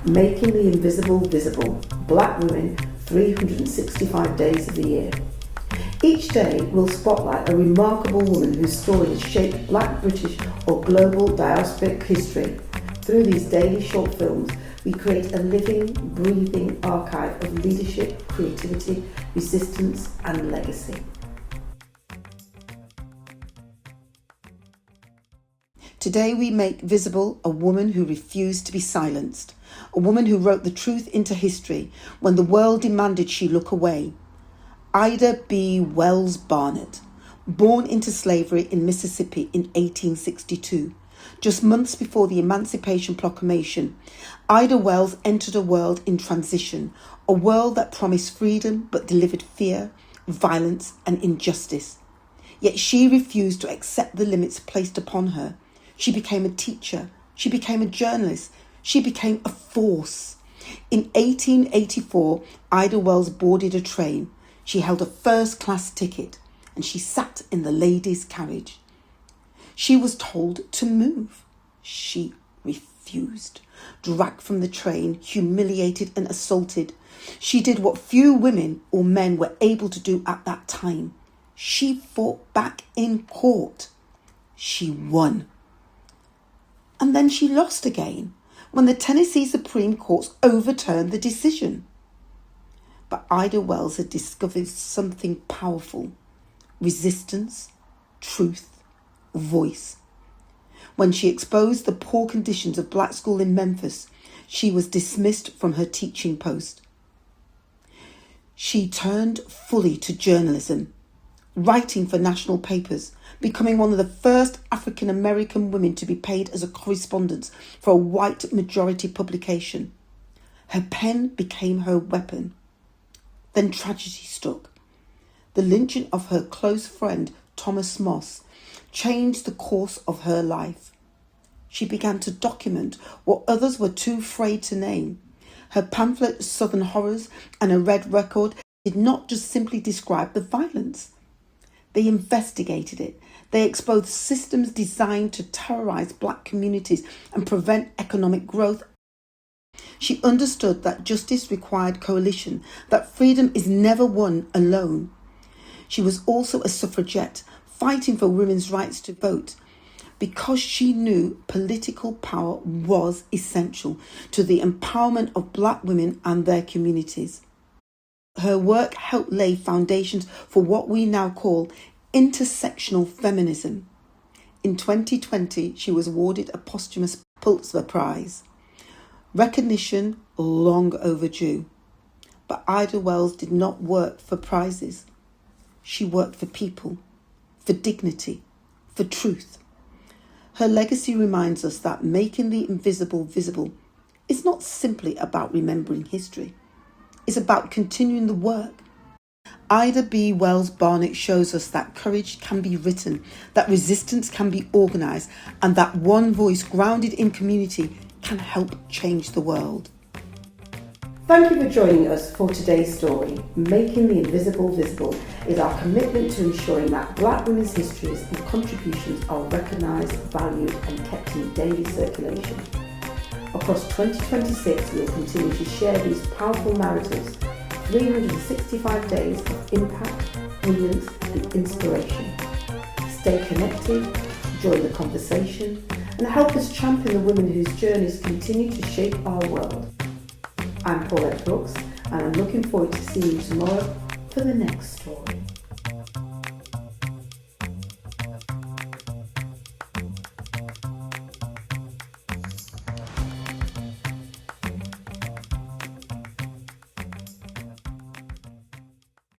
Making the Invisible Visible, Black Women 365 Days of the Year. Each day we'll spotlight a remarkable woman whose story has shaped Black, British or global diasporic history. Through these daily short films, we create a living, breathing archive of leadership, creativity, resistance and legacy. Today we make visible a woman who refused to be silenced, a woman who wrote the truth into history when the world demanded she look away. Ida B. Wells-Barnett, born into slavery in Mississippi in 1862, just months before the Emancipation Proclamation, Ida Wells entered a world in transition, a world that promised freedom but delivered fear, violence and injustice. Yet she refused to accept the limits placed upon her. She became a teacher, she became a journalist, she became a force. In 1884, Ida Wells boarded a train. She held a first-class ticket and she sat in the ladies' carriage. She was told to move. She refused. Dragged from the train, humiliated and assaulted, she did what few women or men were able to do at that time. She fought back in court. She won. And then she lost again when the Tennessee Supreme Court overturned the decision. But Ida Wells had discovered something powerful: resistance, truth, voice. When she exposed the poor conditions of Black school in Memphis, she was dismissed from her teaching post. She turned fully to journalism, writing for national papers, becoming one of the first African American women to be paid as a correspondent for a white majority publication. Her pen became her weapon. Then tragedy struck. The lynching of her close friend Thomas Moss changed the course of her life. She began to document what others were too afraid to name. Her pamphlet Southern Horrors and a Red Record did not just simply describe the violence. They investigated it. They exposed systems designed to terrorize Black communities and prevent economic growth. She understood that justice required coalition, that freedom is never won alone. She was also a suffragette, fighting for women's rights to vote, because she knew political power was essential to the empowerment of Black women and their communities. Her work helped lay foundations for what we now call intersectional feminism. In 2020, she was awarded a posthumous Pulitzer Prize. Recognition long overdue. But Ida Wells did not work for prizes. She worked for people, for dignity, for truth. Her legacy reminds us that making the invisible visible is not simply about remembering history. It's about continuing the work. Ida B. Wells-Barnett shows us that courage can be written, that resistance can be organised, and that one voice grounded in community can help change the world. Thank you for joining us for today's story. Making the Invisible Visible is our commitment to ensuring that Black women's histories and contributions are recognised, valued and kept in daily circulation. Across 2026, we will continue to share these powerful narratives, 365 days of impact, brilliance and inspiration. Stay connected, join the conversation and help us champion the women whose journeys continue to shape our world. I'm Paulette Brooks and I'm looking forward to seeing you tomorrow for the next story.